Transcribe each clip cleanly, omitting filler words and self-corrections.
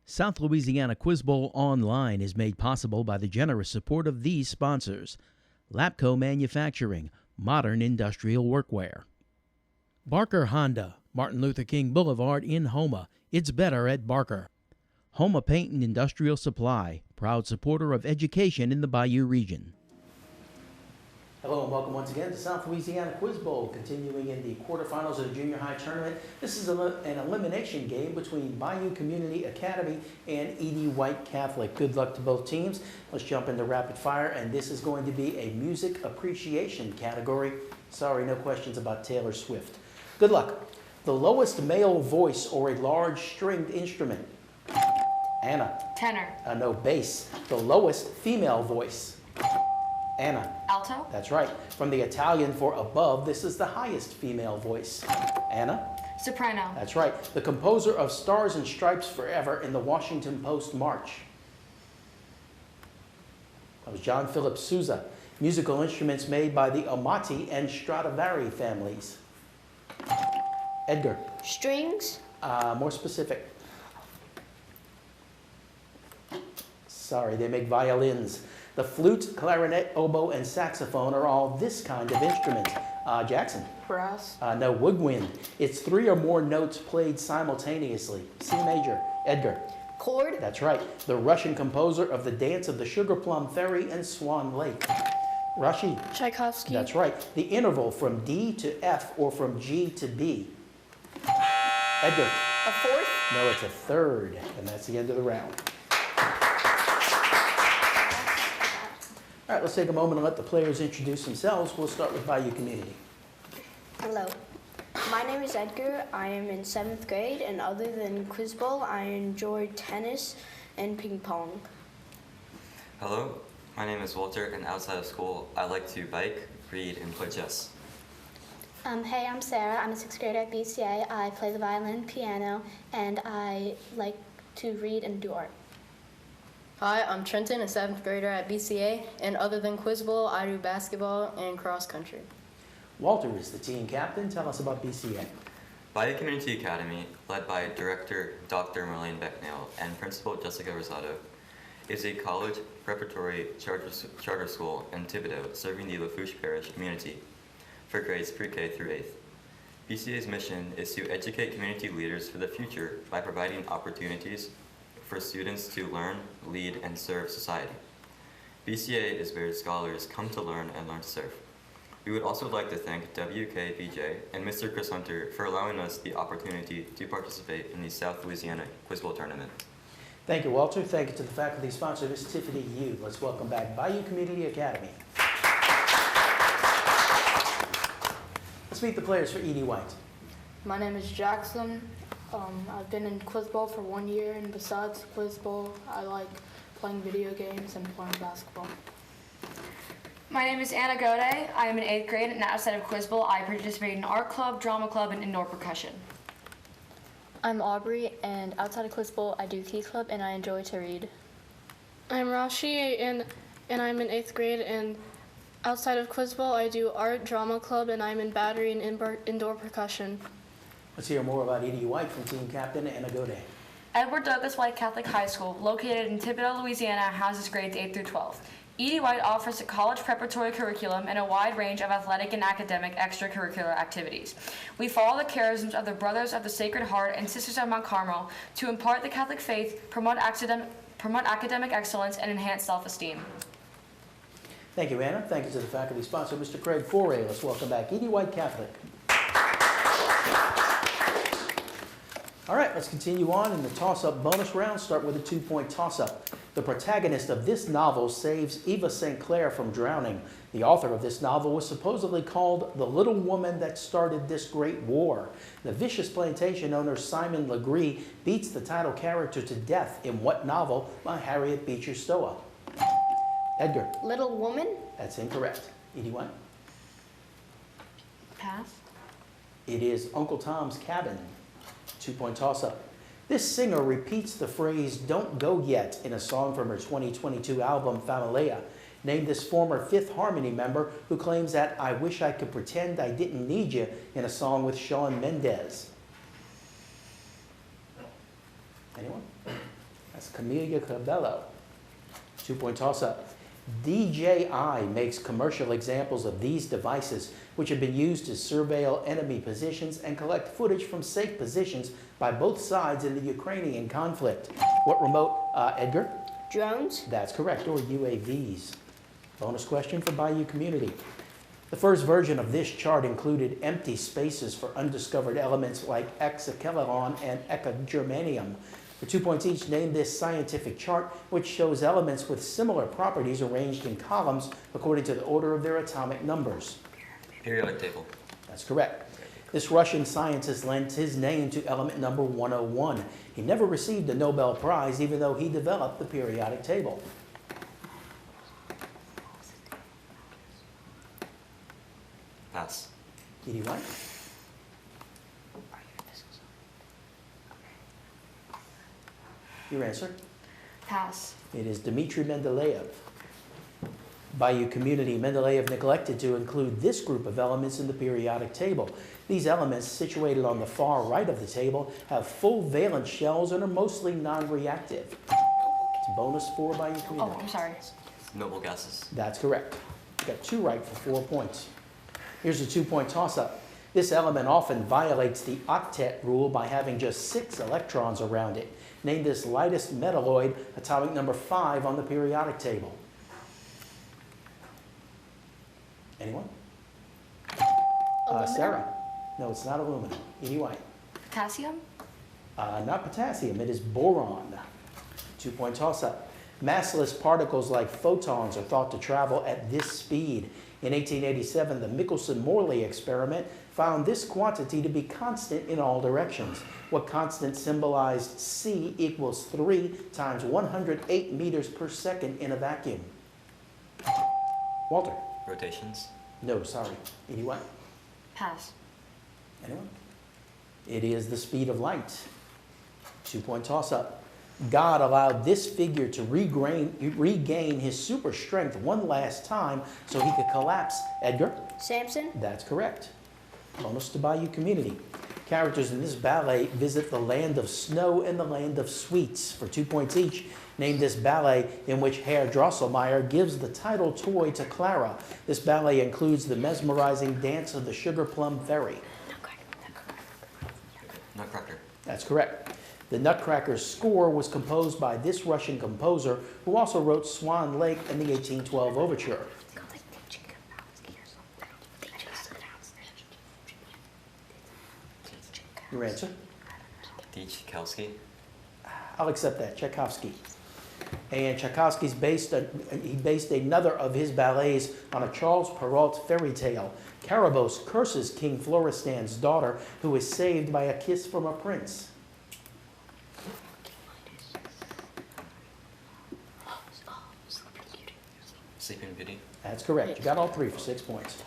South Louisiana Quiz Bowl Online is made possible by the generous support of these sponsors: Lapco Manufacturing, modern industrial workwear; Barker Honda, Martin Luther King Boulevard in Houma. It's better at Barker. Houma Paint and Industrial Supply, proud supporter of education in the Bayou region. Hello and welcome once again to South Louisiana Quiz Bowl, continuing in the quarterfinals of the junior high tournament. This is an elimination game between Bayou Community Academy and Edie White Catholic. Good luck to both teams. Let's jump into rapid fire, and this is going to be a music appreciation category. Sorry, no questions about Taylor Swift. Good luck. The lowest male voice or a large stringed instrument. Anna. Tenor. No, bass. The lowest female voice. Anna. Alto. That's right. From the Italian for above, this is the highest female voice. Anna. Soprano. That's right. The composer of Stars and Stripes Forever in the Washington Post March. That was John Philip Sousa. Musical instruments made by the Amati and Stradivari families. Edgar. Strings. More specific. Sorry, they make violins. The flute, clarinet, oboe, and saxophone are all this kind of instrument. Jackson. Brass. No, woodwind. It's 3 or more notes played simultaneously. C major. Edgar. Chord. That's right. The Russian composer of the Dance of the Sugar Plum Fairy and Swan Lake. Rashi. Tchaikovsky. That's right. The interval from D to F or from G to B. Edgar. A fourth. No, it's a third, and that's the end of the round. All right, let's take a moment and let the players introduce themselves. We'll start with Bayou Community. Hello, my name is Edgar. I am in 7th grade, and other than Quiz Bowl, I enjoy tennis and ping pong. Hello, my name is Walter, and outside of school, I like to bike, read, and play chess. Hey, I'm Sarah. I'm a 6th grader at BCA. I play the violin, piano, and I like to read and do art. Hi, I'm Trenton, a 7th grader at BCA, and other than Quiz Bowl, I do basketball and cross country. Walter is the team captain. Tell us about BCA. Bayou Community Academy, led by Director Dr. Marlene Becknell and Principal Jessica Rosado, is a college preparatory charter school in Thibodaux, serving the Lafourche Parish community for grades pre-K through 8th. BCA's mission is to educate community leaders for the future by providing opportunities for students to learn, lead, and serve society. BCA is where scholars come to learn and learn to serve. We would also like to thank WKBJ and Mr. Chris Hunter for allowing us the opportunity to participate in the South Louisiana Quiz Bowl Tournament. Thank you, Walter. Thank you to the faculty sponsor, Ms. Tiffany Yu. Let's welcome back Bayou Community Academy. Let's meet the players for Edie White. My name is Jackson. I've been in Quiz Bowl for 1 year, and besides Quiz Bowl, I like playing video games and playing basketball. My name is Anna Gode. I am in 8th grade, and outside of Quiz Bowl, I participate in art club, drama club, and indoor percussion. I'm Aubrey, and outside of Quiz Bowl, I do Key Club, and I enjoy to read. I'm Rashi, and I'm in 8th grade, and outside of Quiz Bowl, I do art, drama club, and I'm in battery and indoor percussion. Let's hear more about Edie White from team captain Anna Gode. Edward Douglas White Catholic High School, located in Thibodaux, Louisiana, houses grades 8 through 12. Edie White offers a college preparatory curriculum and a wide range of athletic and academic extracurricular activities. We follow the charisms of the Brothers of the Sacred Heart and Sisters of Mount Carmel to impart the Catholic faith, promote academic excellence, and enhance self-esteem. Thank you, Anna. Thank you to the faculty sponsor, Mr. Craig Foray. Let's welcome back Edie White Catholic. All right, let's continue on in the toss-up bonus round. Start with a 2-point toss-up. The protagonist of this novel saves Eva St. Clair from drowning. The author of this novel was supposedly called the little woman that started this great war. The vicious plantation owner Simon Legree beats the title character to death in what novel by Harriet Beecher Stowe? Edgar. Little Woman? That's incorrect. Edie White? Pass. It is Uncle Tom's Cabin. 2-point toss-up. This singer repeats the phrase, "Don't go yet," in a song from her 2022 album, Familia. Name this former Fifth Harmony member who claims that "I wish I could pretend I didn't need you" in a song with Shawn Mendes. Anyone? That's Camelia Cabello. 2-point toss-up. DJI makes commercial examples of these devices, which have been used to surveil enemy positions and collect footage from safe positions by both sides in the Ukrainian conflict. What remote, Edgar? Drones? That's correct, or UAVs. Bonus question for Bayou community. The first version of this chart included empty spaces for undiscovered elements like hexakelon and ekagermanium. For 2 points each, name this scientific chart, which shows elements with similar properties arranged in columns according to the order of their atomic numbers. Periodic table. That's correct. This Russian scientist lent his name to element number 101. He never received a Nobel Prize, even though he developed the periodic table. Pass. Edie White? Your answer? Pass. It is Dmitry Mendeleev. Bayou community, Mendeleev neglected to include this group of elements in the periodic table. These elements, situated on the far right of the table, have full valence shells and are mostly non-reactive. It's a bonus for Bayou community. Oh, I'm sorry. Noble gases. That's correct. You got 2 right for 4 points. Here's a 2-point toss-up. This element often violates the octet rule by having just 6 electrons around it. Name this lightest metalloid, atomic number 5 on the periodic table. Anyone? Sarah? No, it's not aluminum. Edie White? Potassium? Not potassium, it is boron. 2-point toss-up. Massless particles like photons are thought to travel at this speed. In 1887, the Michelson-Morley experiment found this quantity to be constant in all directions. What constant symbolized C equals 3 times 108 meters per second in a vacuum? Walter? Rotations. No, sorry. Edie White? Pass. Anyone? It is the speed of light. 2-point toss-up. God allowed this figure to regain his super strength one last time so he could collapse. Edgar? Samson? That's correct. Bonus to Bayou community. Characters in this ballet visit the land of snow and the land of sweets. For 2 points each, name this ballet in which Herr Drosselmeyer gives the title toy to Clara. This ballet includes the mesmerizing dance of the Sugar Plum Fairy. Nutcracker. That's correct. The Nutcracker's score was composed by this Russian composer, who also wrote Swan Lake and the 1812 Overture. Your answer? Tchaikovsky. I'll accept that. Tchaikovsky. And Tchaikovsky's based another of his ballets on a Charles Perrault fairy tale. Carabosse curses King Floristan's daughter, who is saved by a kiss from a prince. Sleeping Beauty. That's correct. You got all 3 for 6 points.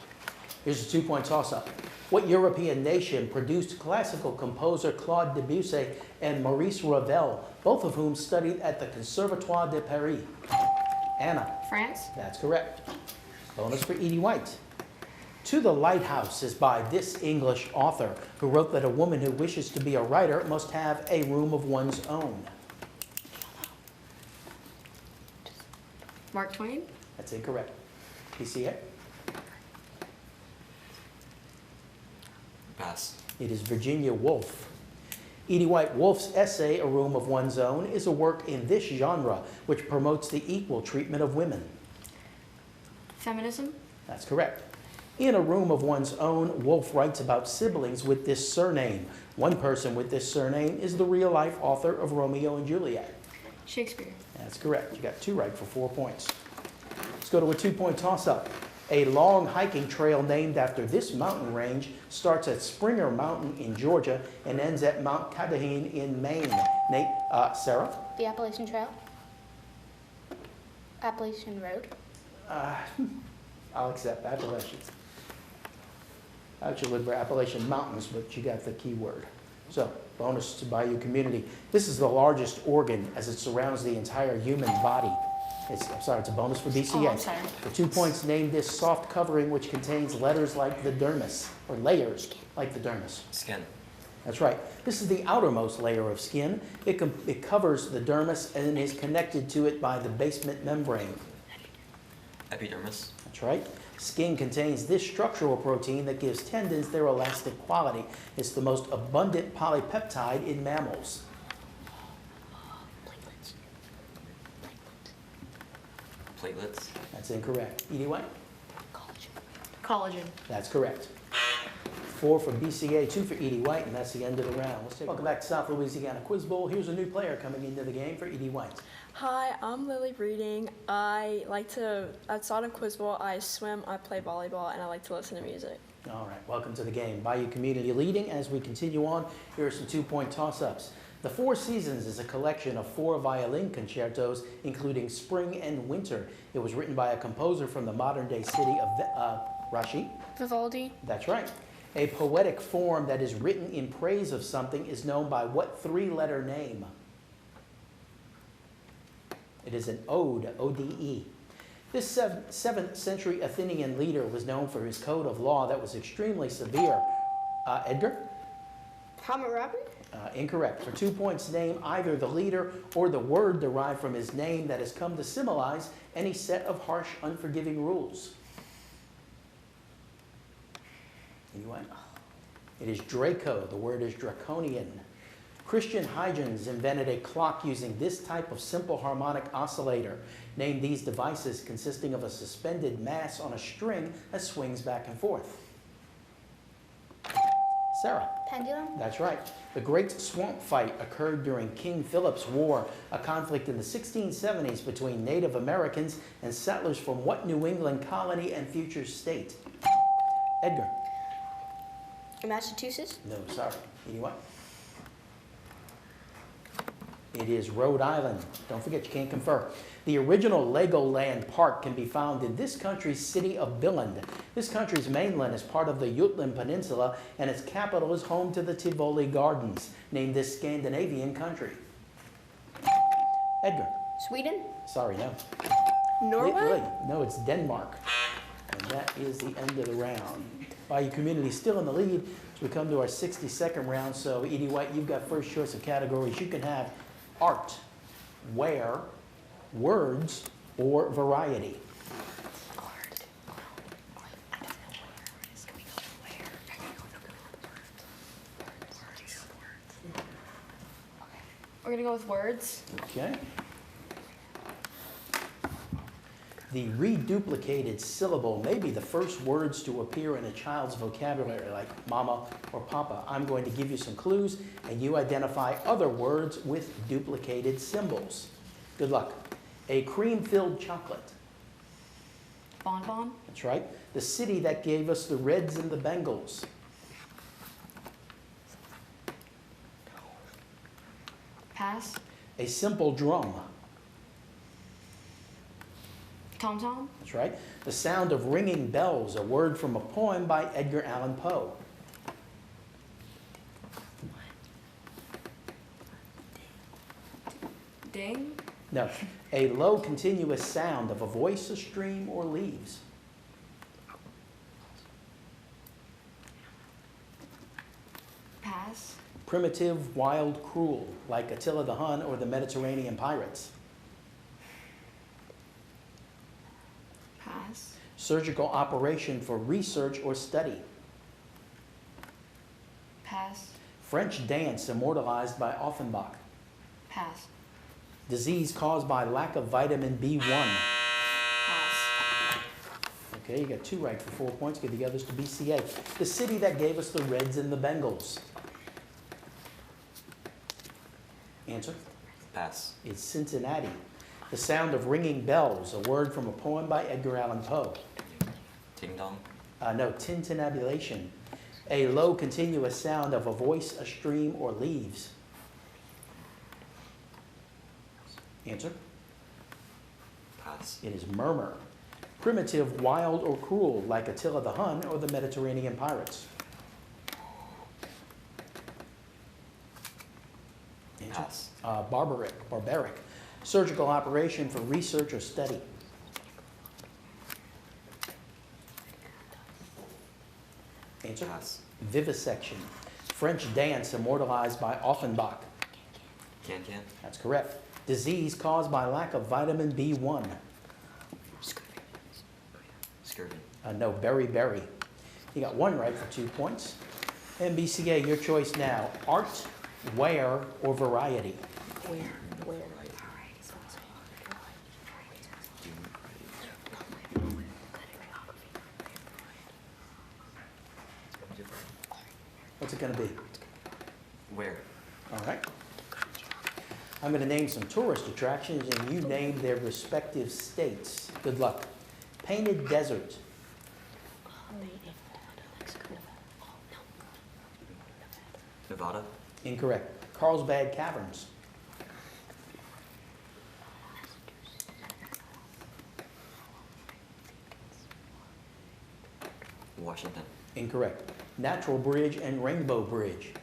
Here's a 2-point toss-up. What European nation produced classical composer Claude Debussy and Maurice Ravel, both of whom studied at the Conservatoire de Paris? Anna. France? That's correct. Bonus for Edie White. To the Lighthouse is by this English author who wrote that a woman who wishes to be a writer must have a room of one's own. Mark Twain? That's incorrect. PCA? Pass. It is Virginia Woolf. Edie White Wolf's essay, A Room of One's Own, is a work in this genre which promotes the equal treatment of women. Feminism? That's correct. In A Room of One's Own, Woolf writes about siblings with this surname. One person with this surname is the real-life author of Romeo and Juliet. Shakespeare. That's correct. You got 2 right for 4 points. Let's go to a 2-point toss-up. A long hiking trail named after this mountain range starts at Springer Mountain in Georgia and ends at Mount Cadahine in Maine. Sarah? The Appalachian Trail? Appalachian Road? I'll accept Appalachian. Actually, we're Appalachian Mountains, but you got the key word. So, bonus to Bayou community. This is the largest organ as it surrounds the entire human body. It's a bonus for BCA. Oh, I'm sorry. For 2 points, name this soft covering which contains letters like the dermis, or layers like the dermis. Skin. That's right. This is the outermost layer of skin. It covers the dermis and is connected to it by the basement membrane. Epidermis. That's right. Skin contains this structural protein that gives tendons their elastic quality. It's the most abundant polypeptide in mammals. Platelets. That's incorrect. Edie White? Collagen. That's correct. 4 for BCA, 2 for Edie White, and that's the end of the round. Welcome back to South Louisiana Quiz Bowl. Here's a new player coming into the game for Edie White. Hi, I'm Lily Breeding. Outside of Quiz Bowl, I swim, I play volleyball, and I like to listen to music. All right, welcome to the game. Bayou Community leading. As we continue on, here are some 2-point toss-ups. The Four Seasons is a collection of 4 violin concertos, including Spring and Winter. It was written by a composer from the modern-day city of Rashi. Vivaldi. That's right. A poetic form that is written in praise of something is known by what 3-letter name? It is an ode, O-D-E. This 7th century Athenian leader was known for his code of law that was extremely severe. Edgar? Hammurabi? Incorrect. For 2 points, name either the leader or the word derived from his name that has come to symbolize any set of harsh, unforgiving rules. Anyway, it is Draco. The word is draconian. Christian Huygens invented a clock using this type of simple harmonic oscillator. Name these devices consisting of a suspended mass on a string that swings back and forth. Sarah. Pendulum. That's right. The Great Swamp Fight occurred during King Philip's War, a conflict in the 1670s between Native Americans and settlers from what New England colony and future state? Edgar. Massachusetts? No, sorry. Anyway. It is Rhode Island. Don't forget, you can't confer. The original Legoland Park can be found in this country's city of Billund. This country's mainland is part of the Jutland Peninsula, and its capital is home to the Tivoli Gardens. Name this Scandinavian country. Edgar. Sweden? Sorry, no. Norway? No, it's Denmark. And that is the end of the round. Bayou Community still in the lead as we come to our 62nd round. So, Edie White, you've got first choice of categories. You can have art, where, words, or variety. We're gonna go with words. Okay. The reduplicated syllable may be the first words to appear in a child's vocabulary, like mama or papa. I'm going to give you some clues, and you identify other words with duplicated symbols. Good luck. A cream-filled chocolate. Bonbon. That's right. The city that gave us the Reds and the Bengals. Pass. A simple drum. Tom Tom. That's right. The sound of ringing bells, a word from a poem by Edgar Allan Poe. Ding. No. A low continuous sound of a voice, a stream, or leaves. Pass. Primitive, wild, cruel, like Attila the Hun or the Mediterranean pirates. Pass. Surgical operation for research or study. Pass. French dance immortalized by Offenbach. Pass. Disease caused by lack of vitamin B1. Pass. Okay, you got 2 right for 4 points. Give the others to BCA. The city that gave us the Reds and the Bengals. Answer? Pass. It's Cincinnati. The sound of ringing bells, a word from a poem by Edgar Allan Poe. Ting dong. No, tintinnabulation. A low continuous sound of a voice, a stream, or leaves. Answer? Pass. It is murmur. Primitive, wild, or cruel, like Attila the Hun or the Mediterranean pirates. Answer? Pass. Barbaric. Surgical operation for research or study. Answer? Pass. Vivisection. French dance immortalized by Offenbach. Can. That's correct. Disease caused by lack of vitamin B1. Scurvy. No, berry. You got one right for 2 points. MBCA, your choice now. Art, wear, or variety? Where? What's it going to be? Where? All right. I'm going to name some tourist attractions, and you name their respective states. Good luck. Painted Desert. Nevada. Incorrect. Carlsbad Caverns. Washington. Incorrect. Natural Bridge and Rainbow Bridge.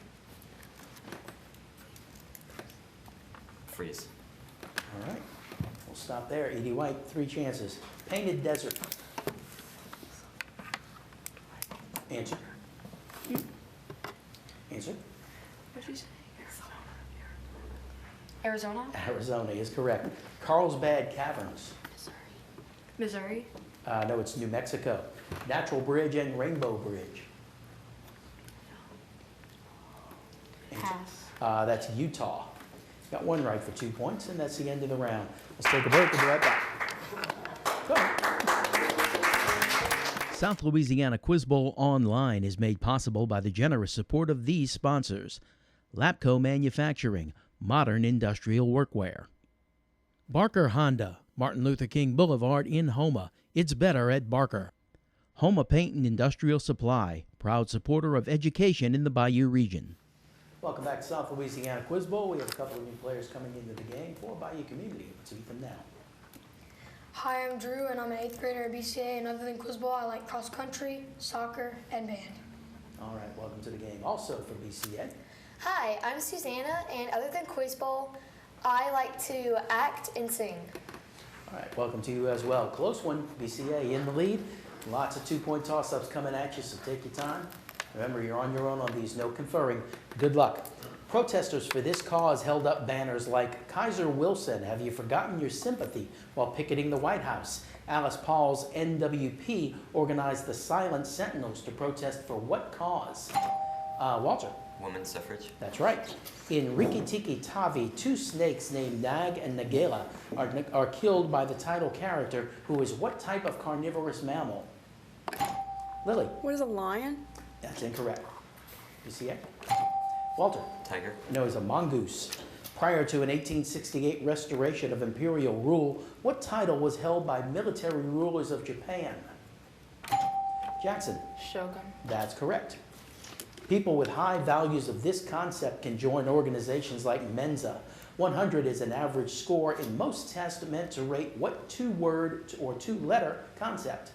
Freeze. All right. We'll stop there. Edie White, 3 chances. Painted Desert. Answer. Answer. What'd you say? Arizona? Arizona is correct. Carlsbad Caverns. Missouri? No, it's New Mexico. Natural Bridge and Rainbow Bridge. Pass. That's Utah. Got one right for 2 points, and that's the end of the round. Let's take a break. We'll be right back. Go ahead. South Louisiana Quiz Bowl Online is made possible by the generous support of these sponsors: Lapco Manufacturing, modern industrial workwear; Barker Honda, Martin Luther King Boulevard in Houma. It's better at Barker. Houma Paint and Industrial Supply, proud supporter of education in the Bayou region. Welcome back to South Louisiana Quiz Bowl. We have a couple of new players coming into the game for Bayou community. Let's meet them now. Hi, I'm Drew, and I'm an 8th grader at BCA, and other than Quiz Bowl, I like cross country, soccer, and band. All right, welcome to the game. Also for BCA. Hi, I'm Susanna, and other than Quiz Bowl, I like to act and sing. All right, welcome to you as well. Close one, BCA in the lead. Lots of 2-point toss-ups coming at you, so take your time. Remember, you're on your own on these, no conferring. Good luck. Protesters for this cause held up banners like "Kaiser Wilson, have you forgotten your sympathy?" while picketing the White House. Alice Paul's NWP organized the Silent Sentinels to protest for what cause? Walter. Women's suffrage. That's right. In Rikki-Tikki Tavi, 2 snakes named Nag and Nagela are killed by the title character, who is what type of carnivorous mammal? Lily. What is a lion? That's incorrect. You see it? Walter. Tiger. No, he's a mongoose. Prior to an 1868 restoration of imperial rule, what title was held by military rulers of Japan? Jackson. Shogun. That's correct. People with high values of this concept can join organizations like Mensa. 100 is an average score in most tests meant to rate what 2-word or 2-letter concept?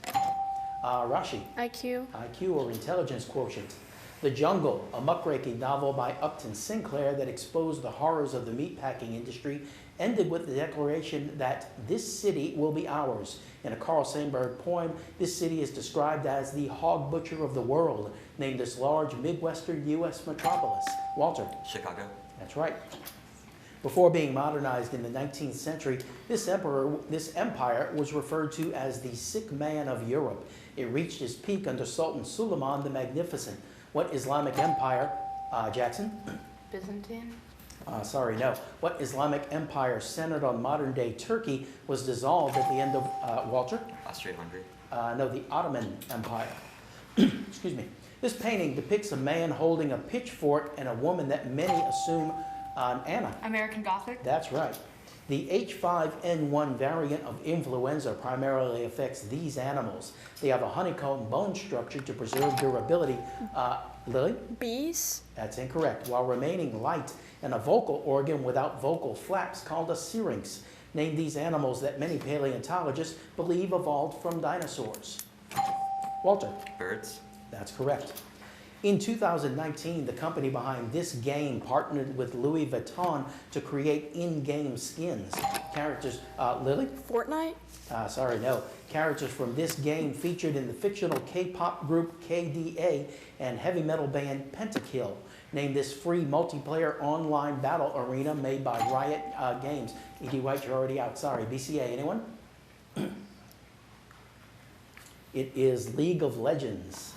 Rashi. IQ. IQ, or intelligence quotient. The Jungle, a muckraking novel by Upton Sinclair that exposed the horrors of the meatpacking industry, ended with the declaration that this city will be ours. In a Carl Sandburg poem, this city is described as the hog butcher of the world, named this large Midwestern U.S. metropolis. Walter. Chicago. That's right. Before being modernized in the 19th century, this empire was referred to as the sick man of Europe. It reached its peak under Sultan Suleiman the Magnificent. What Islamic empire, Jackson? Byzantine. Sorry, no. What Islamic empire centered on modern-day Turkey was dissolved at the end of, Walter? Austria-Hungary. No, the Ottoman Empire. Excuse me. This painting depicts a man holding a pitchfork and a woman that many assume Anna. American Gothic? That's right. The H5N1 variant of influenza primarily affects these animals. They have a honeycomb bone structure to preserve durability. Lily? Bees? That's incorrect. While remaining light and a vocal organ without vocal flaps called a syrinx. Name these animals that many paleontologists believe evolved from dinosaurs. Walter? Birds. That's correct. In 2019, the company behind this game partnered with Louis Vuitton to create in-game skins. Characters, Lily? Fortnite? Sorry, no. Characters from this game featured in the fictional K-pop group KDA and heavy metal band Pentakill. Name this free multiplayer online battle arena made by Riot Games. E.D. White, you're already out. Sorry. BCA, anyone? It is League of Legends.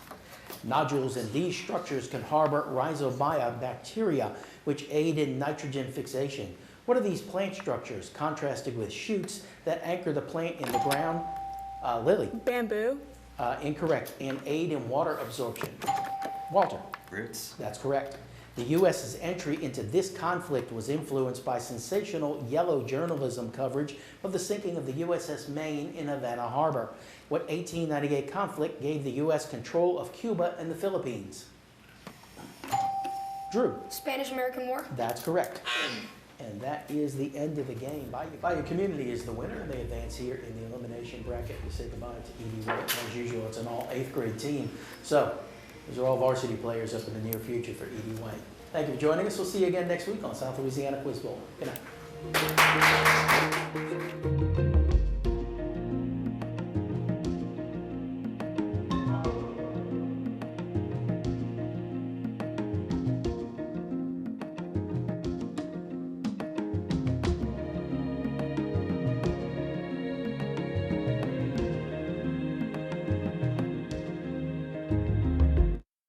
Nodules in these structures can harbor rhizobia bacteria, which aid in nitrogen fixation. What are these plant structures contrasted with shoots that anchor the plant in the ground? Lily? Bamboo. Incorrect. And aid in water absorption. Walter? Roots. That's correct. The U.S.'s entry into this conflict was influenced by sensational yellow journalism coverage of the sinking of the USS Maine in Havana Harbor. What 1898 conflict gave the U.S. control of Cuba and the Philippines? Drew? Spanish-American War. That's correct. And that is the end of the game. Bayou Community is the winner, and they advance here in the elimination bracket. We say goodbye to E.D. White. As usual, it's an all 8th grade team. So, those are all varsity players up in the near future for E.D. White. Thank you for joining us. We'll see you again next week on South Louisiana Quiz Bowl. Good night.